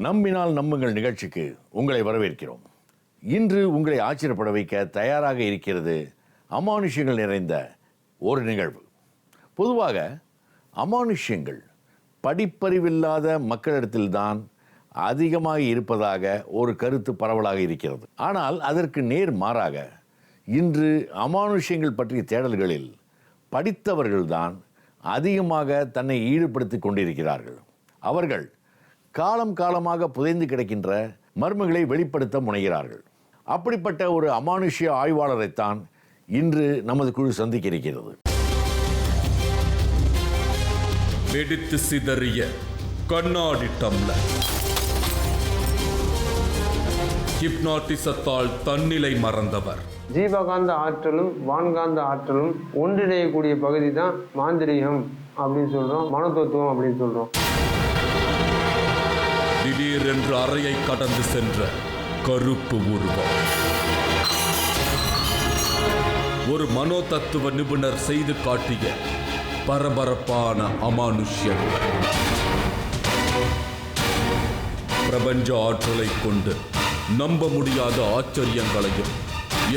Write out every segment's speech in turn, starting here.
நம்பினால் நம்புங்கள் நிகழ்ச்சிக்கு உங்களை வரவேற்கிறோம். இன்று உங்களை ஆச்சரியப்பட வைக்க தயாராக இருக்கிறது அமானுஷ்யங்கள் நிறைந்த ஒரு நிகழ்வு. பொதுவாக அமானுஷ்யங்கள் படிப்பறிவில்லாத மக்களிடத்தில்தான் அதிகமாக இருப்பதாக ஒரு கருத்து பரவலாக இருக்கிறது. ஆனால் அதற்கு நேர் மாறாக இன்று அமானுஷ்யங்கள் பற்றிய தேடல்களில் படித்தவர்கள்தான் அதிகமாக தன்னை ஈடுபடுத்திக் கொண்டிருக்கிறார்கள். அவர்கள் காலம் காலமாக புதைந்து கிடக்கின்ற மர்மங்களை வெளிப்படுத்த முனைகிறார்கள். அப்படிப்பட்ட ஒரு அமானுஷ்ய ஆய்வாளரைத்தான் இன்று நமது குழு சந்திக்க இருக்கிறது. வெடித்து சிதறிய கண்ணாடி டம்ளர், ஹிப்னாட்டிசத்தால் தன்னிலை மறந்தவர். ஜீவகாந்த ஆற்றலும் வான்காந்த ஆற்றலும் ஒன்றிணையக்கூடிய பகுதி தான் மாந்திரீகம் அப்படின்னு சொல்றோம், மனோதத்துவம் அப்படின்னு சொல்றோம். திடீரென்று அறையை கடந்து சென்ற கருப்பு உருவம். ஒரு மனோதத்துவ நிபுணர் செய்து காட்டிய பரபரப்பான அமானுஷ்யங்கள். பிரபஞ்ச ஆற்றலை கொண்டு நம்ப முடியாத ஆச்சரியங்களையும்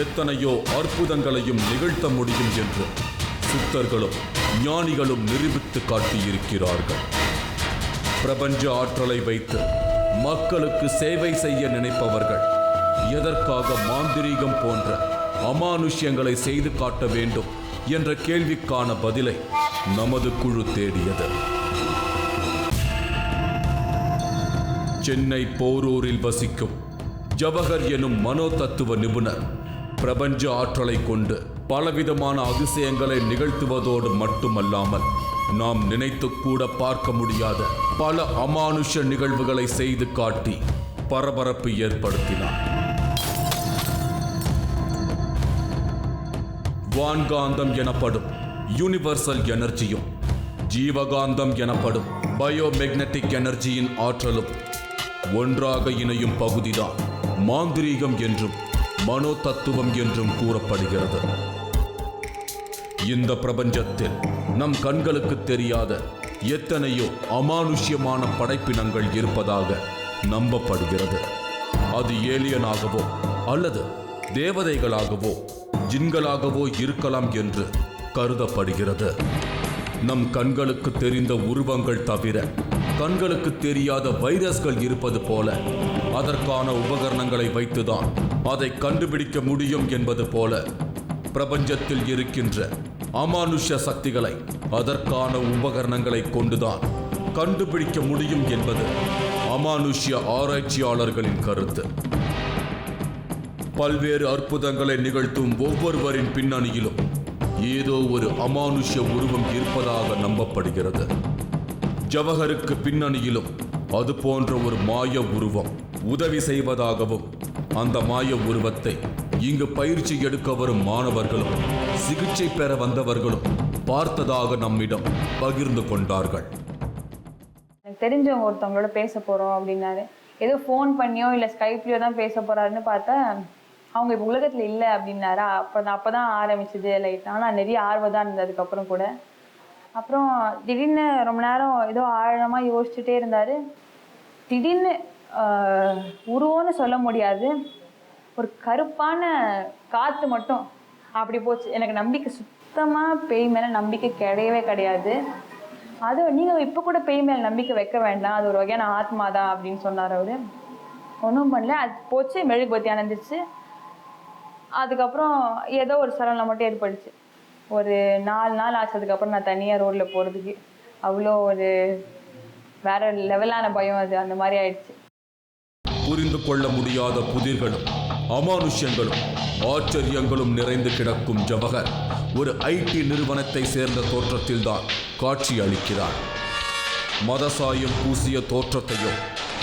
எத்தனையோ அற்புதங்களையும் நிகழ்த்த முடியும் என்று சித்தர்களும் ஞானிகளும் நிரூபித்து காட்டியிருக்கிறார்கள். பிரபஞ்ச ஆற்றலை வைத்து மக்களுக்கு சேவை செய்ய நினைப்பவர்கள் எதற்காக மாந்திரீகம் போன்ற அமானுஷ்யங்களை செய்து காட்ட வேண்டும் என்ற கேள்விக்கான பதிலை நமது குழு தேடியது. சென்னை போரூரில் வசிக்கும் ஜவஹர் எனும் மனோதத்துவ நிபுணர் பிரபஞ்ச ஆற்றலை கொண்டு பலவிதமான அதிசயங்களை நிகழ்த்துவதோடு மட்டுமல்லாமல் நாம் நினைத்து கூட பார்க்க முடியாத பல அமானுஷ நிகழ்வுகளை செய்து காட்டி பரபரப்பு ஏற்படுத்தினார். வான்காந்தம் எனப்படும் யூனிவர்சல் எனர்ஜியும் ஜீவகாந்தம் எனப்படும் பயோமேக்னட்டிக் எனர்ஜியின் ஆற்றலும் ஒன்றாக இணையும் பகுதிதான் மாந்திரீகம் என்றும் மனோதத்துவம் என்றும் கூறப்படுகிறது. இந்த பிரபஞ்சத்தில் நம் கண்களுக்கு தெரியாத எத்தனையோ அமானுஷ்யமான படைப்பினங்கள் இருப்பதாக நம்பப்படுகிறது. அது ஏலியனாகவோ அல்லது தேவதைகளாகவோ ஜின்களாகவோ இருக்கலாம் என்று கருதப்படுகிறது. நம் கண்களுக்கு தெரிந்த உருவங்கள் தவிர கண்களுக்கு தெரியாத வைரஸ்கள் இருப்பது போல அதற்கான உபகரணங்களை வைத்துதான் அதை கண்டுபிடிக்க முடியும் என்பது போல பிரபஞ்சத்தில் இருக்கின்ற அமானுஷ்ய சக்திகளை அதற்கான உபகரணங்களை கொண்டுதான் கண்டுபிடிக்க முடியும் என்பது அமானுஷ்ய ஆராய்ச்சியாளர்களின் கருத்து. பல்வேறு அற்புதங்களை நிகழ்த்தும் ஒவ்வொருவரின் பின்னணியிலும் ஏதோ ஒரு அமானுஷ்ய உருவம் இருப்பதாக நம்பப்படுகிறது. ஜவஹருக்கு பின்னணியிலும் அது போன்ற ஒரு மாய உருவம் உதவி செய்வதாகவும் அந்த மாய உருவத்தை இங்கு பயிற்சி எடுக்க வரும் மாணவர்களும் சிகிச்சை பெற வந்தவர்களும் பார்த்ததாக நம்மிடம் பகிர்ந்து கொண்டார்கள். எனக்கு தெரிஞ்சவங்க ஒருத்தவங்களோட பேச போறோம் அப்படின்னாரு. ஏதோ ஃபோன் பண்ணியோ இல்லை ஸ்கைப்லையோ தான் பேச போறாருன்னு பார்த்தா அவங்க இப்போ உலகத்தில் இல்லை அப்படின்னாரா. அப்போதான் ஆரம்பிச்சது லைட். ஆனால் நிறைய ஆர்வம் தான் இருந்தது அதுக்கப்புறம் கூட. அப்புறம் திடீர்னு ரொம்ப நேரம் ஏதோ ஆழமாக யோசிச்சுட்டே இருந்தார். திடீர்னு உருவம்னு சொல்ல முடியாது, ஒரு கருப்பான காற்று மட்டும் அப்படி போச்சு. எனக்கு நம்பிக்கை சுத்தமாக பேய் மேலே நம்பிக்கை கிடையவே கிடையாது. அது நீங்கள் இப்போ கூட பேய் மேலே நம்பிக்கை வைக்க வேண்டாம், அது ஒரு வகையான ஆத்மா தான் அப்படின்னு சொன்னார் அவர். ஒன்றும் பண்ணல, அது போச்சு. மெழுகுபத்தி அணைஞ்சிச்சு. அதுக்கப்புறம் ஏதோ ஒரு சலனம் மட்டும் ஏற்படுச்சு. ஒரு 4 நாள் ஆச்சு. அதுக்கப்புறம் நான் தனியாக ரோட்டில் போகிறதுக்கு அவ்வளோ ஒரு வேற லெவலான பயம். அது அந்த மாதிரி ஆயிடுச்சு. புரிந்து கொள்ள முடியாத புதிர்களும் அமானுஷ்யங்களும் ஆச்சரியங்களும் நிறைந்து கிடக்கும் ஜவஹர் ஒரு ஐடி நிறுவனத்தை சேர்ந்த தோற்றத்தில்தான் காட்சி அளிக்கிறார். மதசாயம் பூசிய தோற்றத்தையோ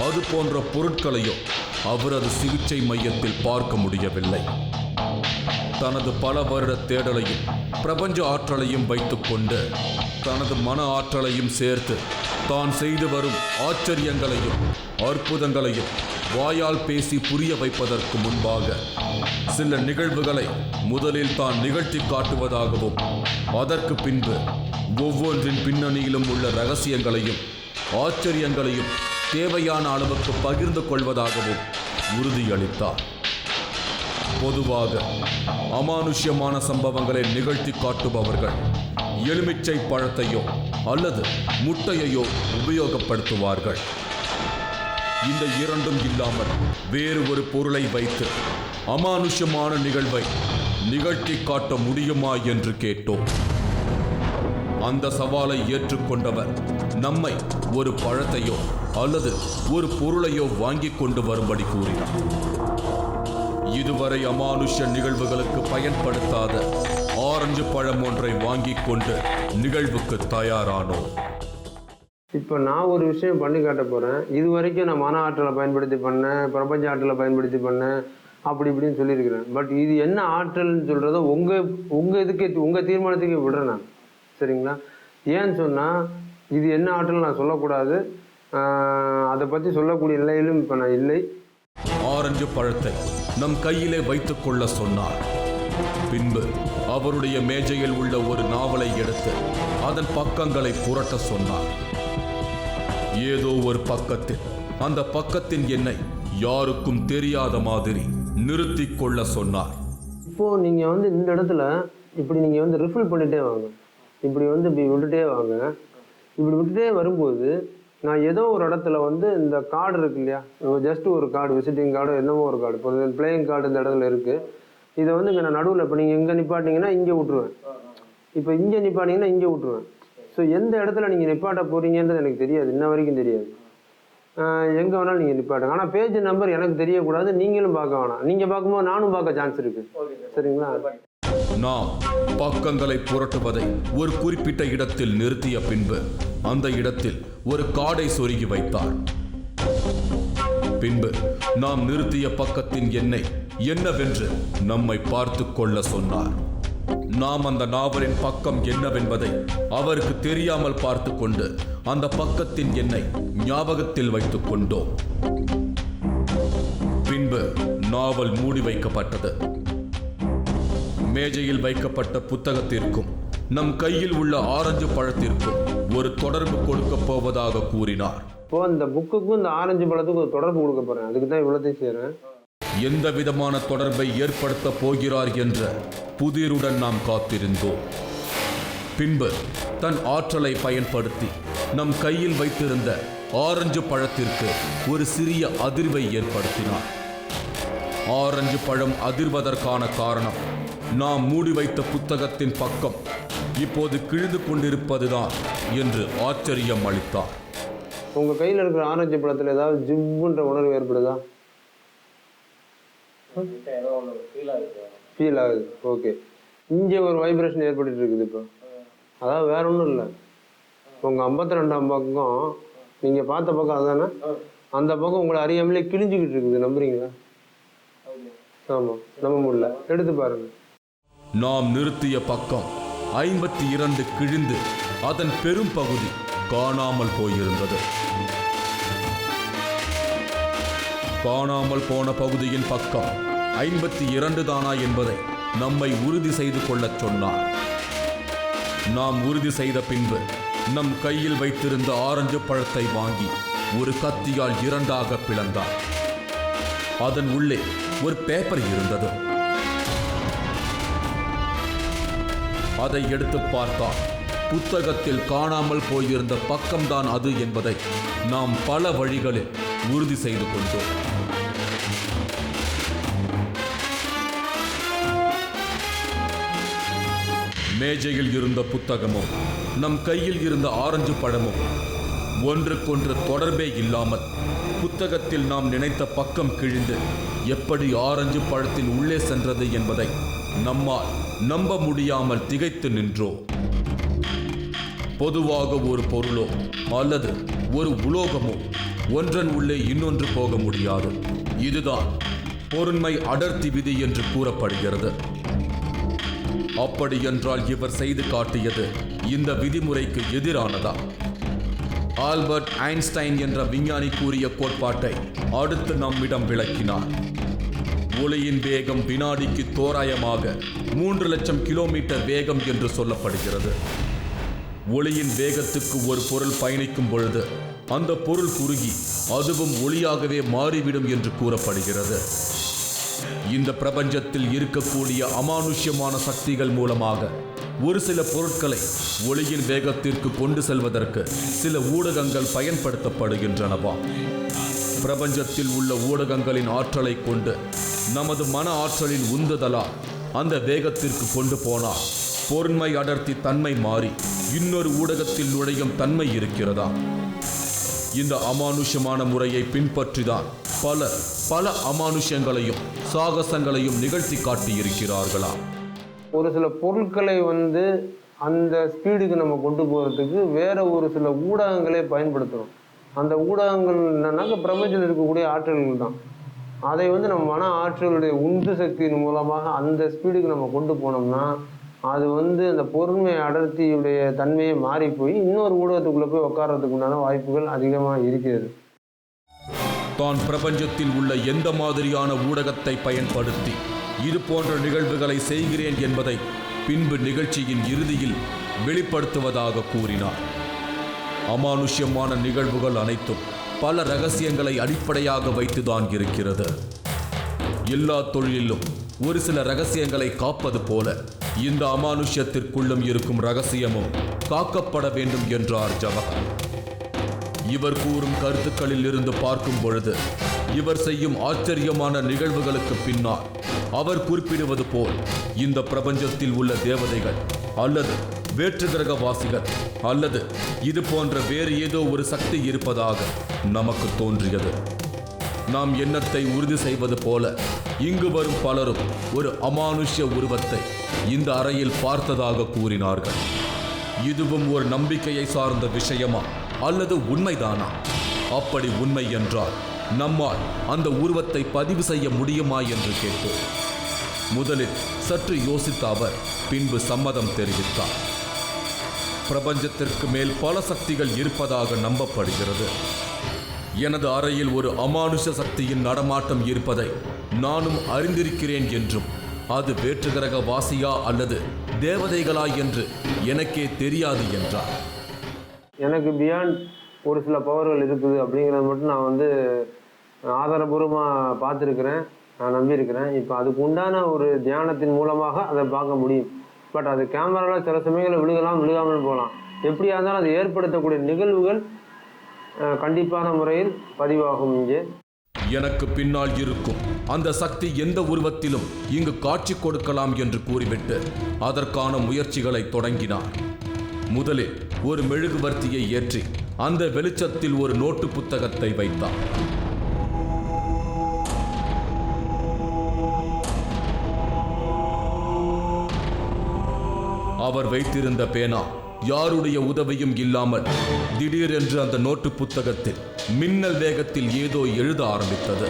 அது போன்ற பொருட்களையோ அவரது சிகிச்சை மையத்தில் பார்க்க முடியவில்லை. தனது பல வருட தேடலையும் பிரபஞ்ச ஆற்றலையும் வைத்துக்கொண்டு தனது மன ஆற்றலையும் சேர்த்து தான் செய்து வரும் ஆச்சரியங்களையும் அற்புதங்களையும் வாயால் பேசி புரிய வைப்பதற்கு முன்பாக சில நிகழ்வுகளை முதலில் தான் நிகழ்த்தி காட்டுவதாகவும் அதற்கு பின்பு ஒவ்வொன்றின் பின்னணியிலும் உள்ள ரகசியங்களையும் ஆச்சரியங்களையும் தேவையான அளவுக்கு பகிர்ந்து கொள்வதாகவும் உறுதியளித்தார். பொதுவாக அமானுஷ்யமான சம்பவங்களை நிகழ்த்தி காட்டுபவர்கள் எலுமிச்சை பழத்தையோ அல்லது முட்டையையோ உபயோகப்படுத்துவார்கள். இந்த இரண்டும் இல்லாமல் வேறு ஒரு பொருளை வைத்து அமானுஷ்யமான நிகழ்வை நிகழ்த்தி காட்ட முடியுமா என்று கேட்டோம். அந்த சவாலை ஏற்றுக்கொண்டவர் நம்மை ஒரு பழத்தையோ அல்லது ஒரு பொருளையோ வாங்கி கொண்டு வரும்படி கூறினார். இதுவரை அமானுஷ்ய நிகழ்வுகளுக்கு பயன்படுத்தாத ஆரஞ்சு பழம் ஒன்றை வாங்கி கொண்டு நிகழ்வுக்கு தயாரானோம். இப்போ நான் ஒரு விஷயம் பண்ணி காட்ட போகிறேன். இது வரைக்கும் நான் மன ஆற்றலை பயன்படுத்தி பண்ணேன், பிரபஞ்ச ஆற்றலை பயன்படுத்தி பண்ணேன், அப்படி இப்படின்னு சொல்லியிருக்கிறேன். பட் இது என்ன ஆற்றல்னு சொல்கிறத உங்கள் தீர்மானத்துக்கு விடுறேன் நான். சரிங்களா? ஏன்னு சொன்னால் இது என்ன ஆற்றல் நான் சொல்லக்கூடாது. அதை பற்றி சொல்லக்கூடிய நிலையிலும் இப்போ நான் இல்லை. ஆரஞ்சு பழத்தை நம் கையிலே வைத்துக் கொள்ள சொன்னார். பின்பு அவருடைய மேஜையில் உள்ள ஒரு நாவலை எடுத்து அதன் பக்கங்களை புரட்ட சொன்னார். ஏதோ ஒரு பக்கத்தில் அந்த பக்கத்தின் எண்ணை யாருக்கும் தெரியாத மாதிரி நிறுத்தி கொள்ள சொன்னார். இப்போது நீங்கள் இந்த இடத்துல இப்படி நீங்கள் ரிஃபில் பண்ணிகிட்டே வாங்க. இப்படி விட்டுட்டே வாங்க. இப்படி விட்டுட்டே வரும்போது நான் ஏதோ ஒரு இடத்துல இந்த கார்டு இருக்கு இல்லையா, ஜஸ்ட் ஒரு கார்டு, விசிட்டிங் கார்டு, என்னமோ ஒரு கார்டு, இப்போ பிளேயிங் கார்டு இந்த இடத்துல இருக்குது. இதை இங்கே நான் நடுவில் இப்போ நீங்கள் எங்கே நிப்பாட்டிங்கன்னா இங்கே விட்டுருவேன், இப்போ இங்கே நிப்பாட்டிங்கன்னா இங்கே விட்டுருவேன். ஸோ எந்த இடத்துல நீங்கள் நிப்பாட்ட போகிறீங்கன்றது எனக்கு தெரியாது, இன்ன வரைக்கும் தெரியாது. எங்கே வேணாலும் நீங்கள் நிப்பாட்டுங்க. ஆனால் பேஜ் நம்பர் எனக்கு தெரியக்கூடாது, நீங்களும் பார்க்க வேணாம். நீங்கள் பார்க்கும்போது நானும் பார்க்க சான்ஸ் இருக்குது. சரிங்களா? நாம் பக்கங்களை புரட்டுவதை ஒரு குறிப்பிட்ட இடத்தில் நிறுத்திய பின்பு அந்த இடத்தில் ஒரு கார்டை சொருகி வைத்தார். பின்பு நாம் நிறுத்திய பக்கத்தின் எண்ணை என்னவென்று நம்மை பார்த்து கொள்ள சொன்னார். நாம் அந்த நாவலின் பக்கம் என்னவென்பதை அவருக்கு தெரியாமல் பார்த்து கொண்டு அந்த பக்கத்தின் எண்ணை ஞாபகத்தில் வைத்துக் கொண்டோம். பின்பு நாவல் மூடி வைக்கப்பட்டது. மேஜையில் வைக்கப்பட்ட புத்தகத்திற்கும் நம் கையில் உள்ள ஆரஞ்சு பழத்திற்கும் ஒரு தொடர்பு கொடுக்க போவதாக கூறினார். இப்போ இந்த புக்குக்கும் இந்த ஆரஞ்சு பழத்துக்கும் ஒரு தொடர்பு கொடுக்க போறேன். அதுக்கு தான் இவ்வளோத்தையும் செய்கிறேன். எந்த விதமான தொடர்பை ஏற்படுத்த போகிறார் என்ற புதிருடன் நாம் காத்திருந்தோம். பின்பு தன் ஆற்றலை பயன்படுத்தி நம் கையில் வைத்திருந்த ஆரஞ்சு பழத்திற்கு ஒரு சிறிய அதிர்வை ஏற்படுத்தினார். ஆரஞ்சு பழம் அதிர்வதற்கான காரணம் நாம் மூடி வைத்த புத்தகத்தின் பக்கம் இப்போது கிழிந்து கொண்டிருப்பதுதான் என்று ஆச்சரியம் அளித்தார். உங்கள் கையில் இருக்கிற ஆரஞ்சு பழத்தில் ஏதாவது ஜிவ்வுன்ற உணர்வு ஏற்படுதா? ஃபீல் ஆகுது. ஓகே, இங்கே ஒரு வைப்ரேஷன் ஏற்பட்டு இருக்குது. இப்போ அதாவது வேற ஒன்றும் இல்லை, உங்கள் 52ஆம் பக்கம் நீங்கள் பார்த்த பக்கம் அதுதானே, அந்த பக்கம் உங்களை அறியாமலே கிழிஞ்சிக்கிட்டு இருக்குது. நம்புறீங்களா? ஆமாம், நம்ப முடியல. எடுத்து பாருங்க. நாம் நிறுத்திய பக்கம் 52 கிழிந்து அதன் பெரும் பகுதி காணாமல் போயிருந்தது. காணாமல் போன பகுதியின் பக்கம் 52 தானா என்பதை நம்மை உறுதி செய்து கொள்ளச் சொன்னார். நாம் உறுதி செய்த பின்பு நம் கையில் வைத்திருந்த ஆரஞ்சு பழத்தை வாங்கி ஒரு கத்தியால் 2ஆக பிளந்தார். அதன் உள்ளே ஒரு பேப்பர் இருந்தது. அதை எடுத்து பார்த்தால் புத்தகத்தில் காணாமல் போயிருந்த பக்கம்தான் அது என்பதை நாம் பல வழிகளில் உறுதி செய்து கொண்டோம். மேஜையில் இருந்த புத்தகமும் நம் கையில் இருந்த ஆரஞ்சு பழமும் ஒன்றுக்கொன்று தொடர்பே இல்லாமல் புத்தகத்தில் நாம் நினைத்த பக்கம் கிழிந்து எப்படி ஆரஞ்சு பழத்தின் உள்ளே சென்றது என்பதை நம்மால் நம்ப முடியாமல் திகைத்து நின்றோம். பொதுவாக ஒரு பொருளோ அல்லது ஒரு உலோகமோ ஒன்றன் உள்ளே இன்னொன்று போக முடியாது. இதுதான் பொருண்மை அடர்த்தி விதி என்று கூறப்படுகிறது. அப்படியென்றால் இவர் செய்து காட்டியது இந்த விதிமுறைக்கு எதிரானதா? ஆல்பர்ட் ஐன்ஸ்டைன் என்ற விஞ்ஞானி கூறிய கோட்பாட்டை அடுத்து நம்மிடம் விளக்கினார். ஒளியின் வேகம் வினாடிக்கு தோராயமாக 3 லட்சம் கிலோமீட்டர் வேகம் என்று சொல்லப்படுகிறது. ஒளியின் வேகத்துக்கு ஒரு பொருள் பயணிக்கும் பொழுது அந்த பொருள் குறுகி அதுவும் ஒளியாகவே மாறிவிடும் என்று கூறப்படுகிறது. இந்த பிரபஞ்சத்தில் இருக்கக்கூடிய அமானுஷ்யமான சக்திகள் மூலமாக ஒரு சில பொருட்களை ஒளியின் வேகத்திற்கு கொண்டு செல்வதற்கு சில ஊடகங்கள் பயன்படுத்தப்படுகின்றனவா? பிரபஞ்சத்தில் உள்ள ஊடகங்களின் ஆற்றலை கொண்டு நமது மன ஆற்றலின் உந்துதலால் அந்த வேகத்திற்கு கொண்டு போனால் பொருண்மை அடர்த்தி தன்மை மாறி இன்னொரு ஊடகத்தில் நுழையும் தன்மை இருக்கிறதா? இந்த அமானுஷ்யமான முறையை பின்பற்றிதான் பல அமானுஷ்யங்களையும் சாகசங்களையும் நிகழ்த்தி காட்டியிருக்கிறார்களா? ஒரு சில பொருட்களை வந்து அந்த ஸ்பீடுக்கு நம்ம கொண்டு போகிறதுக்கு வேற ஒரு சில ஊடகங்களே பயன்படுத்துகிறோம். அந்த ஊடகங்கள் என்னன்னாக்க பிரபஞ்சத்தில் இருக்கக்கூடிய ஆற்றல்கள் தான். அதை வந்து நம்ம மன ஆற்றலுடைய உந்து சக்தியின் மூலமாக அந்த ஸ்பீடுக்கு நம்ம கொண்டு போனோம்னா அது வந்து அந்த பொருண்மை அடர்த்தியுடைய தன்மையை மாறி போய் இன்னொரு ஊடகத்துக்குள்ளே போய் உட்கார்றதுக்கு உண்டான வாய்ப்புகள் அதிகமாக இருக்கிறது. தான் பிரபஞ்சத்தில் உள்ள எந்த மாதிரியான ஊடகத்தை பயன்படுத்தி இது போன்ற நிகழ்வுகளை செய்கிறேன் என்பதை பின்பு நிகழ்ச்சியின் இறுதியில் வெளிப்படுத்துவதாக கூறினார். அமானுஷ்யமான நிகழ்வுகள் அனைத்தும் பல ரகசியங்களை அடிப்படையாக வைத்துதான் இருக்கிறது. எல்லா தொழிலிலும் ஒரு சில ரகசியங்களை காப்பது போல இந்த அமானுஷ்யத்திற்குள்ளும் இருக்கும் ரகசியமும் காக்கப்பட வேண்டும் என்றார் ஜவஹர். இவர் கூறும் கருத்துக்களில் இருந்து பார்க்கும் பொழுது இவர் செய்யும் ஆச்சரியமான நிகழ்வுகளுக்கு பின்னால் அவர் குறிப்பிடுவது போல் இந்த பிரபஞ்சத்தில் உள்ள தேவதைகள் அல்லது வேற்று கிரகவாசிகள் அல்லது இது போன்ற வேறு ஏதோ ஒரு சக்தி இருப்பதாக நமக்கு தோன்றியது. நாம் எண்ணத்தை உறுதி செய்வது போல இங்கு வரும் பலரும் ஒரு அமானுஷ்ய உருவத்தை இந்த அறையில் பார்த்ததாக கூறினார்கள். இதுவும் ஒரு நம்பிக்கையை சார்ந்த விஷயமா அல்லது உண்மைதானா? அப்படி உண்மை என்றால் நம்மால் அந்த உருவத்தை பதிவு செய்ய முடியுமா என்று கேட்டோம். முதலில் சற்று யோசித்த அவர் பின்பு சம்மதம் தெரிவித்தார். பிரபஞ்சத்திற்கு மேல் பல சக்திகள் இருப்பதாக நம்பப்படுகிறது. எனது அறையில் ஒரு அமானுஷ சக்தியின் நடமாட்டம் இருப்பதை நானும் அறிந்திருக்கிறேன் என்றும் அது வேற்று கிரக வாசியா அல்லது தேவதைகளா என்று எனக்கே தெரியாது என்றார். எனக்கு பியாண்ட் ஒரு சில பவர்கள் இருக்குது அப்படிங்கிறத மட்டும் நான் வந்து ஆதாரபூர்வமாக பார்த்துருக்கிறேன், நான் நம்பியிருக்கிறேன். இப்போ அதுக்கு உண்டான ஒரு தியானத்தின் மூலமாக அதை பார்க்க முடியும். பட் அது கேமராவில் சில சமயங்களில் விழுகாமல் போகலாம். எப்படியா இருந்தாலும் அது ஏற்படுத்தக்கூடிய நிகழ்வுகள் கண்டிப்பான முறையில் பதிவாகும். இங்கே எனக்கு பின்னால் இருக்கும் அந்த சக்தி எந்த உருவத்திலும் இங்கு காட்சி கொடுக்கலாம் என்று கூறிவிட்டு அதற்கான முயற்சிகளை தொடங்கினார். முதலில் ஒரு மெழுகுவர்த்தியை ஏற்றி அந்த வெளிச்சத்தில் ஒரு நோட்டு புத்தகத்தை வைத்தார். அவர் வைத்திருந்த பேனா யாருடைய உதவியும் இல்லாமல் திடீரென்று அந்த நோட்டு புத்தகத்தில் மின்னல் வேகத்தில் ஏதோ எழுத ஆரம்பித்தது.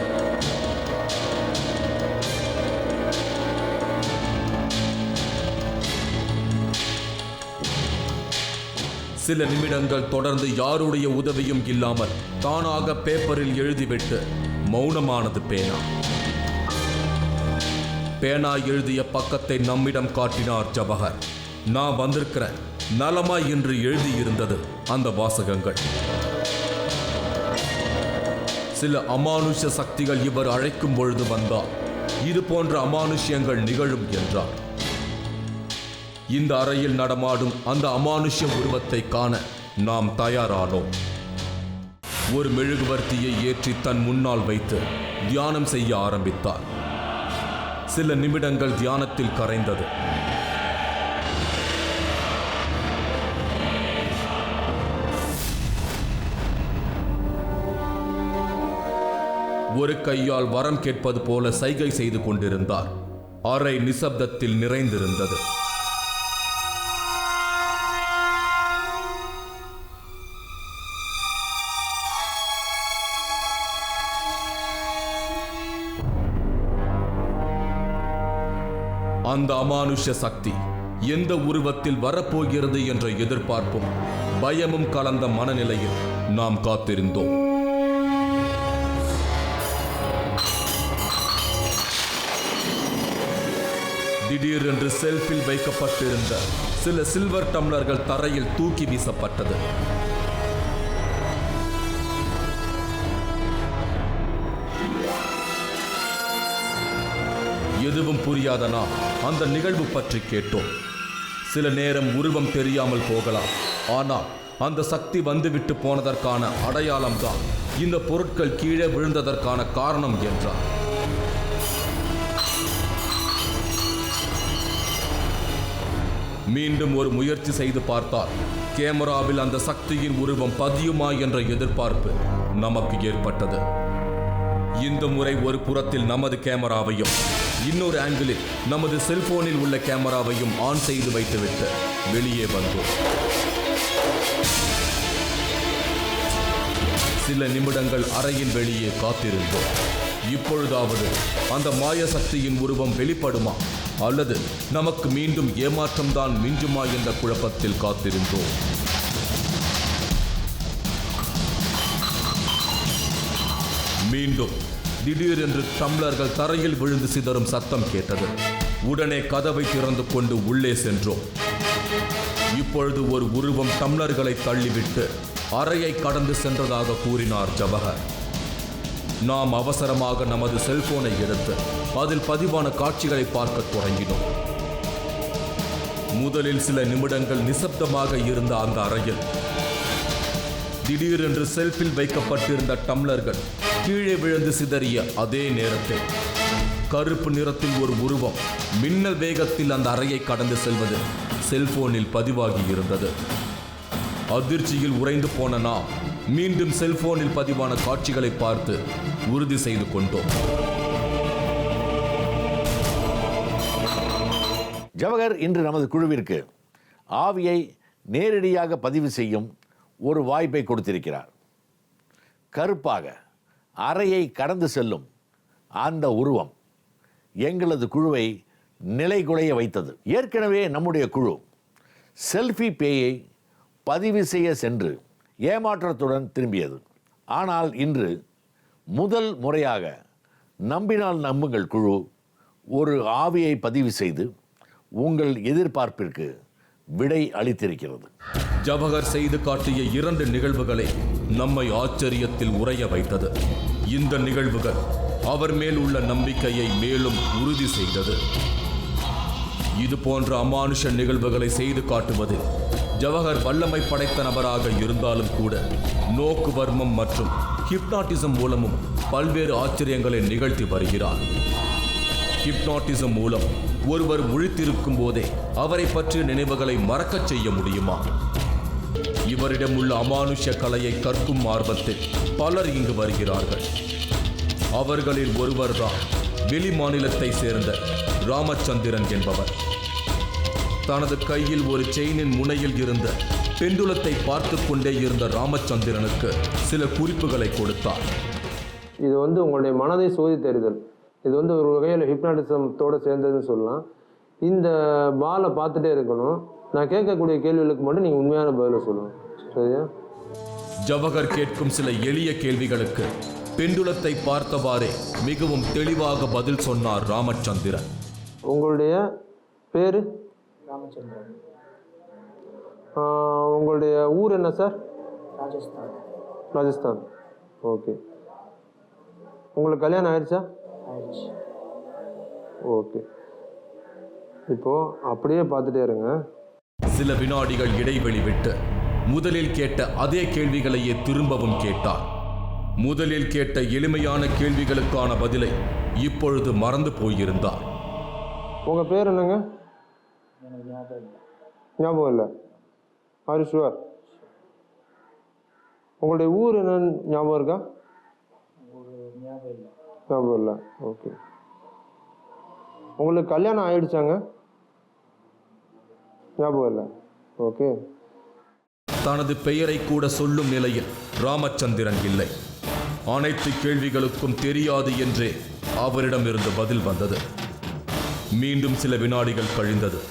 சில நிமிடங்கள் தொடர்ந்து யாருடைய உதவியும் இல்லாமல் தானாக பேப்பரில் எழுதிவிட்டு மௌனமானது பேனா. பேனா எழுதிய பக்கத்தை நம்மிடம் காட்டினார் ஜவஹர். நான் வந்திருக்கிறேன் நலமா என்று எழுதியிருந்தது அந்த வாசகங்கள். சில அமானுஷ்ய சக்திகள் இவர் அழைக்கும் பொழுது வந்தால் இது போன்ற அமானுஷ்யங்கள் நிகழும் என்றார். இந்த அறையில் நடமாடும் அந்த அமானுஷ்ய உருவத்தை காண நாம் தயாரானோம். ஒரு மெழுகுவர்த்தியை ஏற்றி தன் முன்னால் வைத்து தியானம் செய்ய ஆரம்பித்தார். சில நிமிடங்கள் தியானத்தில் கரைந்தது. ஒரு கையால் வரம் கேட்பது போல சைகை செய்து கொண்டிருந்தார். அறை நிசப்தத்தில் நிறைந்திருந்தது. அந்த அமானுஷ்ய சக்தி எந்த உருவத்தில் வரப்போகிறது என்ற எதிர்பார்ப்பும் பயமும் கலந்த மனநிலையில் நாம் காத்திருந்தோம். திடீரென்று செல்ஃபில் வைக்கப்பட்டிருந்த சில சில்வர் டம்ளர்கள் தரையில் தூக்கி வீசப்பட்டது. எதுவும் புரியாத நாம் அந்த நிகழ்வு பற்றி கேட்டோம். சில நேரம் உருவம் தெரியாமல் போகலாம், ஆனால் அந்த சக்தி வந்துவிட்டு போனதற்கான அடையாளம்தான் இந்த பொருட்கள் கீழே விழுந்ததற்கான காரணம் என்றார். மீண்டும் ஒரு முயற்சி செய்து பார்த்தால் கேமராவில் அந்த சக்தியின் உருவம் பதியுமா என்ற எதிர்பார்ப்பு நமக்கு ஏற்பட்டது. இந்த முறை ஒரு புறத்தில் நமது கேமராவையும் இன்னொரு ஆங்கிளில் நமது செல்போனில் உள்ள கேமராவையும் ஆன் செய்து வைத்துவிட்டு வெளியே வந்தோம். சில நிமிடங்கள் அறையின் வெளியே காத்திருந்தோம். இப்பொழுதாவது அந்த மாய சக்தியின் உருவம் வெளிப்படுமா அல்லது நமக்கு மீண்டும் ஏமாற்றம்தான் மிஞ்சுமா என்ற குழப்பத்தில் காத்திருந்தோம். மீண்டும் திடீரென்று டம்ளர்கள் தரையில் விழுந்து சிதறும் சத்தம் கேட்டது. உடனே கதவை திறந்து கொண்டு உள்ளே சென்றோம். இப்பொழுது ஒரு உருவம் டம்ளர்களை தள்ளிவிட்டு அறையை கடந்து சென்றதாக கூறினார் ஜவஹர். நாம் அவசரமாக நமது செல்போனை எடுத்து அதில் பதிவான காட்சிகளை பார்க்க தொடங்கினோம். முதலில் சில நிமிடங்கள் நிசப்தமாக இருந்த அந்த அறையில் திடீரென்று செல்ஃபில் வைக்கப்பட்டிருந்த டம்ளர்கள் கீழே விழுந்து சிதறிய அதே நேரத்தில் கருப்பு நிறத்தில் ஒரு உருவம் மின்னல் வேகத்தில் அந்த அறையை கடந்து செல்வது செல்போனில் பதிவாகி இருந்தது. அதிர்ச்சியில் உறைந்து போன நாம் மீண்டும் செல்போனில் பதிவான காட்சிகளை பார்த்து உறுதி செய்து கொண்டோம். ஜவஹர் இன்று நமது குழுவிற்கு ஆவியை நேரடியாக பதிவு செய்யும் ஒரு வாய்ப்பை கொடுத்திருக்கிறார். கருப்பாக அறையை கடந்து செல்லும் அந்த உருவம் எங்களது குழுவை நிலைகுலைய வைத்தது. ஏற்கனவே நம்முடைய குழு செல்ஃபி பேயை பதிவு செய்ய சென்று ஏமாற்றத்துடன் திரும்பியது. ஆனால் இன்று முதல் முறையாக நம்பினால் நம்புங்கள் குழு ஒரு ஆவியை பதிவு செய்து உங்கள் எதிர்பார்ப்பிற்கு விடை அளித்திருக்கிறது. ஜவஹர் செய்து காட்டிய 2 நிகழ்வுகளை நம்மை ஆச்சரியத்தில் உறைய வைத்தது. இந்த நிகழ்வுகள் அவர் மேல் உள்ள நம்பிக்கையை மேலும் உறுதி செய்தது. இது போன்ற அமானுஷ நிகழ்வுகளை செய்து காட்டுவதில் ஜவஹர் வல்லமை படைத்த நபராக இருந்தாலும் கூட நோக்கு வர்மம் மற்றும் ஹிப்னாட்டிசம் மூலமும் பல்வேறு ஆச்சரியங்களை நிகழ்த்தி வருகிறார். ஹிப்னாட்டிசம் மூலம் ஒருவர் முழித்திருக்கும் போதே அவரை பற்றிய நினைவுகளை மறக்கச் செய்ய முடியுமா? இவரிடம் உள்ள அமானுஷ்ய கலையை கற்கும் ஆர்வத்தில் பலர் இங்கு வருகிறார்கள். அவர்களில் ஒருவர்தான் வெளி மாநிலத்தை சேர்ந்த ராமச்சந்திரன் என்பவர். தனது கையில் ஒரு செயினின் முனையில் இருந்த பெண்டுலத்தை பார்த்து கொண்டே இருந்த ராமச்சந்திரனுக்கு சில குறிப்புகளை கொடுத்தார். இது உங்களுடைய மனதை சோதித்தறிதல். இது ஒரு வகையில் ஹிப்னாட்டிசத்தோடு சேர்ந்ததுன்னு சொல்லலாம். இந்த பாலை பார்த்துட்டே இருக்கணும். நான் கேட்கக்கூடிய கேள்விகளுக்கு மட்டும் நீங்கள் உண்மையான பதிலை சொல்லணும். சரியா? ஜவஹர் கேட்கும் சில எளிய கேள்விகளுக்கு பெண்டுலத்தை பார்த்தவாறே மிகவும் தெளிவாக பதில் சொன்னார் ராமச்சந்திரன். உங்களுடைய பேர்? ராமச்சந்திரன். உங்களுடைய ஊர் என்ன சார்? ராஜஸ்தான். ராஜஸ்தான். ஓகே. உங்களுக்கு கல்யாணம் ஆயிடுச்சா? ஆயிடுச்சு. ஓகே. இப்போ அப்படியே பார்த்துட்டே இருங்க. சில வினாடிகள் இடைவெளி விட்டு முதலில் கேட்ட அதே கேள்விகளையே திரும்பவும் கேட்டார். முதலில் கேட்ட எளிமையான கேள்விகளுக்கான பதிலை இப்பொழுது மறந்து போயிருந்தார். உங்கள் பேர் என்னங்க? எனக்கு ஞாபகம் இல்லை. ஞாபகம் இல்லை? Are you sure? உங்களுடைய ஊர் என்னன்னு ஞாபகம் இருக்கா? ஒரு ஞாபகம் இல்லை. ஞாபகம் இல்லை. ஓகே. உங்களுக்கு கல்யாணம் ஆயிடுச்சாங்க? ஞாபகம் இல்லை. ஓகே. தனது பெயரை கூட சொல்லும் நிலையில் ராமச்சந்திரன் இல்லை. அனைத்து கேள்விகளுக்கும் தெரியாது என்றே அவரிடமிருந்து பதில் வந்தது. மீண்டும் சில வினாடிகள் கழிந்தது.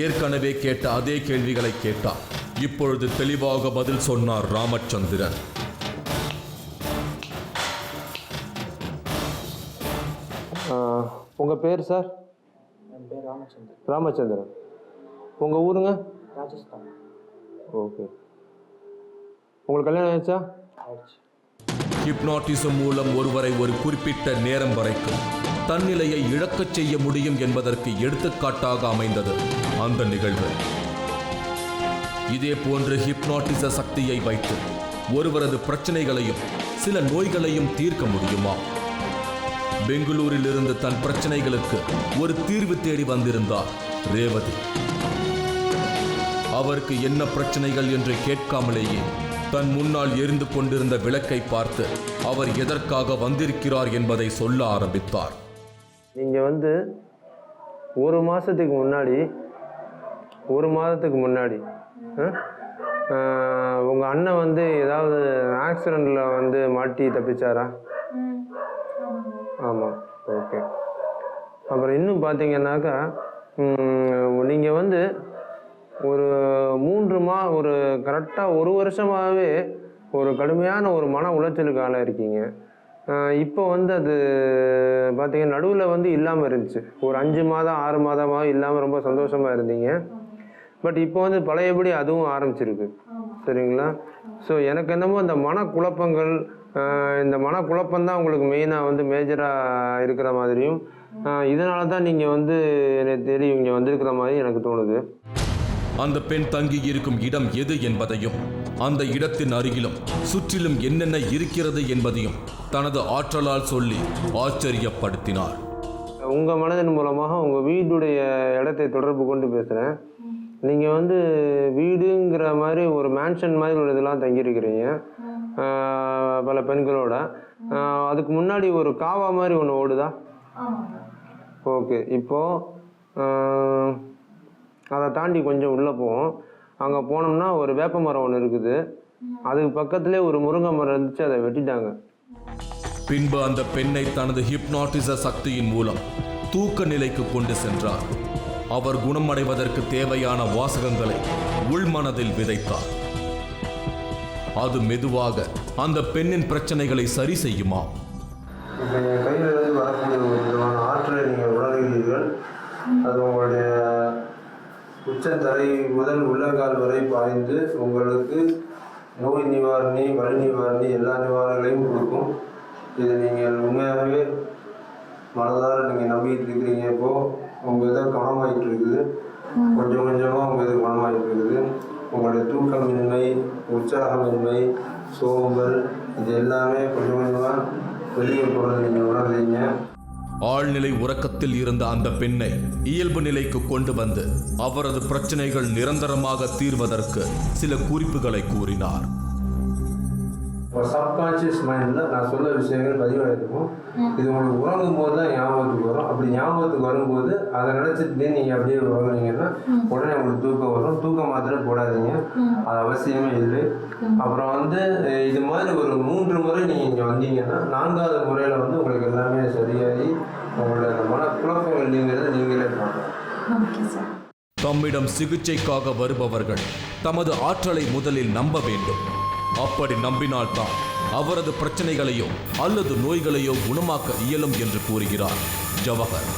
ஏற்கனவே கேட்ட அதே கேள்விகளை கேட்டார். இப்பொழுது தெளிவாக பதில் சொன்னார் ராமச்சந்திரன். உங்கள் பேர் சார்? என் பேர் ராமச்சந்திரன். ராமச்சந்திரன். உங்கள் ஊருங்க? ராஜஸ்தான். ஓகே. உங்களுக்கு கல்யாணம் ஆயிடுச்சா? ஆயிடுச்சு. ஹிப்னாட்டிசம் மூலம் ஒருவரை ஒரு குறிப்பிட்ட நேரம் வரைக்கும் தன்னிலையை இழக்கச் செய்ய முடியும் என்பதற்கு எடுத்துக்காட்டாக அமைந்தது அந்த நிகழ்வு. இதே போன்று ஹிப்னாட்டிச சக்தியை வைத்து ஒருவரது பிரச்சனைகளையும் சில நோய்களையும் தீர்க்க முடியுமா? பெங்களூரில் இருந்து தன் பிரச்சனைகளுக்கு ஒரு தீர்வு தேடி வந்திருந்தார் ரேவதி. அவருக்கு என்ன பிரச்சனைகள் என்று கேட்காமலேயே தன் முன்னால் எரிந்து கொண்டிருந்த விளக்கை பார்த்து அவர் எதற்காக வந்திருக்கிறார் என்பதை சொல்ல ஆரம்பித்தார். நீங்கள் வந்து ஒரு மாதத்துக்கு முன்னாடி உங்கள் அண்ணன் வந்து ஏதாவது ஆக்சிடெண்ட்டில் வந்து மாட்டி தப்பிச்சாரா? ஆமாம், ஓகே. அப்புறம் இன்னும் பார்த்தீங்கன்னாக்கா நீங்கள் வந்து ஒரு ஒரு கரெக்டாக ஒரு வருஷமாகவே ஒரு கடுமையான ஒரு மன உளைச்சலுக்கு ஆளாக இருக்கீங்க. இப்போ வந்து அது பார்த்தீங்கன்னா நடுவில் வந்து இல்லாமல் இருந்துச்சு. ஒரு 5 மாதம் 6 மாதமாக இல்லாமல் ரொம்ப சந்தோஷமாக இருந்தீங்க. பட் இப்போ வந்து பழையபடி அதுவும் ஆரம்பிச்சிருக்கு. சரிங்களா? ஸோ எனக்கு என்னமோ இந்த மனக்குழப்பங்கள், இந்த மனக்குழப்பந்தான் உங்களுக்கு மெயினாக வந்து மேஜராக இருக்கிற மாதிரியும், இதனால தான் நீங்கள் வந்து எனக்கு தேடி இங்கே வந்திருக்கிற மாதிரி எனக்கு தோணுது. அந்த பெண் தங்கி இருக்கும் இடம் எது என்பதையும் அந்த இடத்தின் அருகிலும் சுற்றிலும் என்னென்ன இருக்கிறது என்பதையும் தனது ஆற்றலால் சொல்லி ஆச்சரியப்படுத்தினார். உங்கள் மனதின் மூலமாக உங்கள் வீடுடைய இடத்தை தொடர்பு கொண்டு பேசுகிறேன். நீங்கள் வந்து வீடுங்கிற மாதிரி ஒரு மேன்ஷன் மாதிரி ஒரு இதெல்லாம் தங்கியிருக்கிறீங்க பல பெண்களோட. அதுக்கு முன்னாடி ஒரு காவா மாதிரி ஒன்று ஓடுதா? ஓகே. இப்போது அதை தாண்டி கொஞ்சம் உள்ளே போவோம். அங்கே போனோம்னா ஒரு வேப்ப மரம் ஒன்று இருக்குது. அதுக்கு பக்கத்துலேயே ஒரு முருங்கை மரம் இருந்துச்சு, அதை வெட்டிட்டாங்க. பின்பு அந்த பெண்ணை தனது ஹிப்னாட்டிச சக்தியின் மூலம் தூக்க நிலைக்கு கொண்டு சென்றார். அவர் குணமடைவதற்கு தேவையான வாசகங்களை உள்மனதில் விதைத்தார். அது மெதுவாக அந்த பெண்ணின் பிரச்சனைகளை சரி செய்யுமா? இப்போ என் கையிலிருந்து வரக்கூடிய ஒரு விதமான ஆற்றலை நீங்கள் உணர்கிறீர்கள். அது உங்களுடைய உச்சந்தலை முதல் உள்ளங்கால் வரை பாய்ந்து உங்களுக்கு நோய் நிவாரணி, வலி நிவாரணி, எல்லா நிவாரணைகளையும் கொடுக்கும். இது நீங்கள் உண்மையாகவே மனதார நீங்கள் நம்பிக்கிட்டு இருக்கிறீங்க. இப்போது உங்கள் இதை குணமாகிட்டு இருக்குது. கொஞ்சம் கொஞ்சமாக உங்கள் இது குணமாகிட்டு இருக்குது. உங்களுடைய தூக்கமின்மை, உற்சாகமின்மை, சோம்பல், இது எல்லாமே கொஞ்சம் கொஞ்சமாக வெளியே போகிறது நீங்கள் உணர்றீங்க. ஆழ்நிலை உறக்கத்தில் இருந்த அந்த பெண்ணை இயல்பு நிலைக்கு கொண்டு வந்து அவரது பிரச்சனைகள் நிரந்தரமாக தீர்வதற்கு சில குறிப்புகளை கூறினார். சப்கான்ஷியஸ் மைண்டில் நான் சொல்ல விஷயங்கள் பதிவாயிருக்கும். இது உங்களுக்கு உறங்கும் போது தான் ஞாபகத்துக்கு வரும். அப்படி ஞாபகத்துக்கு வரும்போது அதை நினச்சிட்டு நீங்கள் அப்படியே உறங்குனீங்கன்னா உடனே உங்களுக்கு தூக்கம் வரும். தூக்கம் மாத்திரை போடாதீங்க, அது அவசியமே இல்லை. அப்புறம் வந்து இது மாதிரி ஒரு 3 முறை நீங்கள் இங்கே வந்தீங்கன்னா 4வது முறையில் வந்து உங்களுக்கு எல்லாமே சரியாகி உங்களோட மனக்குழப்பம் இல்லைங்கிறத நீங்களே பார்க்கலாம். தம்மிடம் சிகிச்சைக்காக வருபவர்கள் தமது ஆற்றலை முதலில் நம்ப வேண்டும். அப்படி நம்பினால்தான் அவரது பிரச்சனைகளையோ அல்லது நோய்களையோ குணமாக்க இயலும் என்று கூறுகிறார் ஜவஹர்.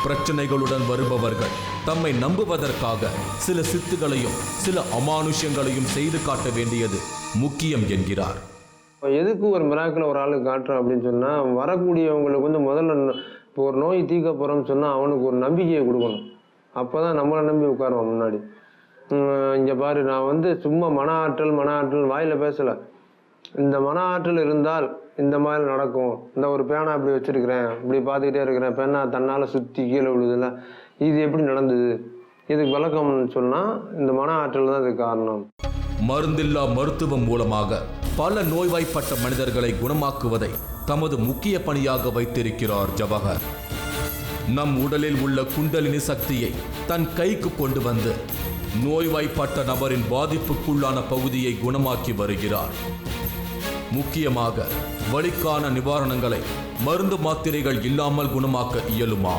பிரச்சனைகளுடன் வருபவர்கள் தம்மை நம்புவதற்காக சில சித்துகளையும் சில அமானுஷ்யங்களையும் செய்து காட்ட வேண்டியது முக்கியம் என்கிறார். எதுக்கு ஒரு மிராக்கில் ஒரு ஆளுக்கு காட்டுறோம் அப்படின்னு சொன்னால், வரக்கூடியவங்களுக்கு வந்து முதல்ல இப்போ ஒரு நோய் தீர்க்க போகிறோம்னு சொன்னால் அவனுக்கு ஒரு நம்பிக்கையை கொடுக்கணும். அப்போ தான் நம்மளை நம்பி உட்காருவோம் முன்னாடி. இங்கே பாரு, நான் வந்து சும்மா மன ஆற்றல் வாயில் பேசலை. இந்த மன ஆற்றல் இருந்தால் இந்த மாதிரி நடக்கும். இந்த ஒரு பேனா அப்படி வச்சுருக்கிறேன், இப்படி பார்த்துக்கிட்டே இருக்கிறேன், பேனா தன்னால் சுற்றி கீழே விழுதில்ல, இது எப்படி நடந்தது, இதுக்கு விளக்கம்னு சொன்னால் இந்த மன ஆற்றல் தான் இதுக்கு காரணம். மருந்தில்லா மருத்துவம் மூலமாக பல நோய்வாய்ப்பட்ட மனிதர்களை குணமாக்குவதை தமது முக்கிய பணியாக வைத்திருக்கிறார் ஜவஹர். நம் உடலில் உள்ள குண்டலினி சக்தியை தன் கைக்கு கொண்டு வந்து நோய்வாய்ப்பட்ட நபரின் பாதிப்புக்குள்ளான பகுதியை குணமாக்கி வருகிறார். முக்கியமாக வலிக்கான நிவாரணங்களை மருந்து மாத்திரைகள் இல்லாமல் குணமாக்க இயலுமா?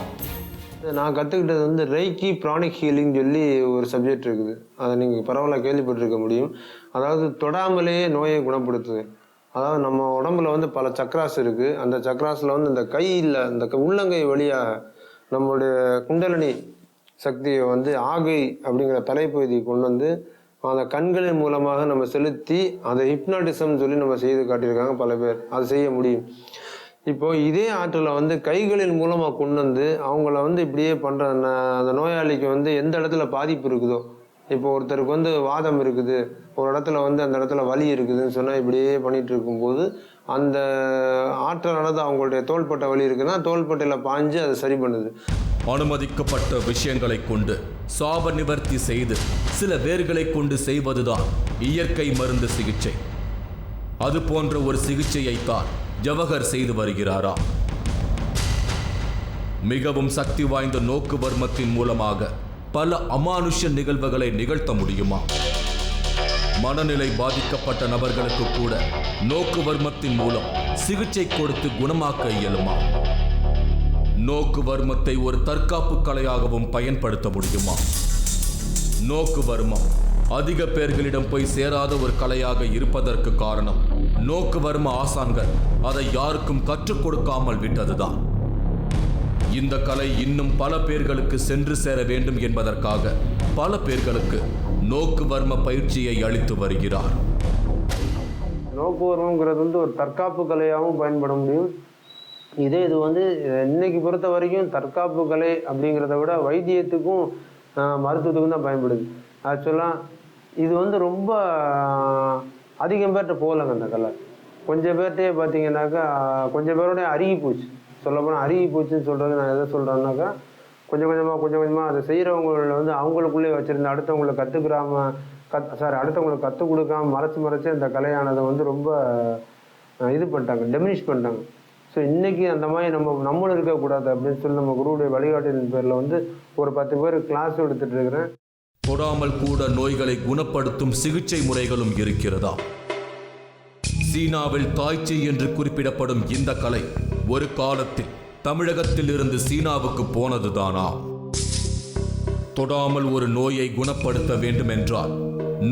நான் கற்றுக்கிட்டது வந்து ரெய்கி ப்ரானிக் ஹீலிங் சொல்லி ஒரு சப்ஜெக்ட் இருக்குது. அதை நீங்கள் பரவாயில்ல கேள்விப்பட்டிருக்க முடியும். அதாவது தொடாமலேயே நோயை குணப்படுத்துது. அதாவது நம்ம உடம்புல வந்து பல சக்ராஸ் இருக்குது. அந்த சக்ராஸில் வந்து இந்த கையில் இந்த உள்ளங்கை வழியாக நம்மளுடைய குண்டலினி சக்தியை வந்து ஆகை அப்படிங்கிற தலைப்பகுதியை கொண்டு வந்து அந்த கண்களின் மூலமாக நம்ம செலுத்தி அதை ஹிப்னாட்டிசம் சொல்லி நம்ம செய்து காட்டியிருக்காங்க பல பேர். அது செய்ய முடியும். இப்போ இதே ஆற்றலை வந்து கைகளின் மூலமாக கொண்டு வந்து அவங்கள வந்து இப்படியே பண்ணுற அந்த நோயாளிக்கு வந்து எந்த இடத்துல பாதிப்பு இருக்குதோ, இப்போ ஒருத்தருக்கு வந்து வாதம் இருக்குது, ஒரு இடத்துல வந்து அந்த இடத்துல வலி இருக்குதுன்னு சொன்னால் இப்படியே பண்ணிட்டு இருக்கும்போது அந்த ஆற்றலானது அவங்களுடைய தோள்பட்டை வலி இருக்குன்னா தோள்பட்டையில் பாஞ்சு அதை சரி பண்ணுது. அனுமதிக்கப்பட்ட விஷயங்களை கொண்டு சாப நிவர்த்தி செய்து சில வேர்களை கொண்டு செய்வதுதான் இயற்கை மருந்து சிகிச்சை. அது போன்ற ஒரு சிகிச்சையைத்தான் ஜவஹர் செய்து வருகிறாரா? மிகவும் சக்தி வாய்ந்த நோக்கு வர்மத்தின் மூலமாக பல அமானுஷ்ய நிகழ்வுகளை நிகழ்த்த முடியுமா? மனநிலை பாதிக்கப்பட்ட நபர்களுக்கு கூட நோக்கு வர்மத்தின் மூலம் சிகிச்சை கொடுத்து குணமாக்க இயலுமா? நோக்கு வர்மத்தை ஒரு தற்காப்பு கலையாகவும் பயன்படுத்த முடியுமா? நோக்கு வர்மம் அதிக பேர்களிடம் போய் சேராத ஒரு கலையாக இருப்பதற்கு காரணம் நோக்கு வர்ம ஆசான்கள் அதை யாருக்கும் கற்றுக் கொடுக்காமல் விட்டதுதான். இந்த கலை இன்னும் பல பேர்களுக்கு சென்று சேர வேண்டும் என்பதற்காக பல பேர்களுக்கு நோக்கு வர்ம பயிற்சியை அளித்து வருகிறார். நோக்கு வர்மங்கிறது வந்து ஒரு தற்காப்பு கலையாகவும் பயன்பட முடியும். இது வந்து இன்னைக்கு பொறுத்த வரைக்கும் தற்காப்பு கலை அப்படிங்கிறத விட வைத்தியத்துக்கும் மருத்துவத்துக்கும் தான் பயன்படுது. ஆக்சுவலாக இது வந்து ரொம்ப அதிகம் பேர்கிட்ட போகலைங்க அந்த கலை. கொஞ்சம் பேர்கிட்டே பார்த்தீங்கன்னாக்கா கொஞ்சம் பேரோடைய அருகி போச்சு. சொல்லப்போனால் அருகி போச்சுன்னு சொல்கிறது நான் எதை சொல்கிறேன்னாக்கா கொஞ்சம் கொஞ்சமாக அதை செய்கிறவங்கள வந்து அவங்களுக்குள்ளே வச்சுருந்த அடுத்தவங்களை அடுத்தவங்களுக்கு கற்றுக் கொடுக்காம மறைச்சு இந்த கலையானதை வந்து ரொம்ப இது பண்ணிட்டாங்க, டெமினிஷ் பண்ணிட்டாங்க. ஸோ இன்றைக்கி அந்த மாதிரி நம்மளும் இருக்கக்கூடாது அப்படின்னு சொல்லி நம்ம குருவுடைய வழிகாட்டின் பேரில் வந்து ஒரு 10 பேர் கிளாஸ் எடுத்துகிட்டு இருக்கிறேன். தொடாமல் கூட நோய்களை குணப்படுத்தும் சிகிச்சை முறைகளும் இருக்கிறதா? சீனாவில் தாய்ச்சி என்று குறிப்பிடப்படும் இந்த கலை ஒரு காலத்தில் தமிழகத்தில் இருந்து சீனாவுக்கு போனதுதானா? தொடாமல் ஒரு நோயை குணப்படுத்த வேண்டும் என்றால்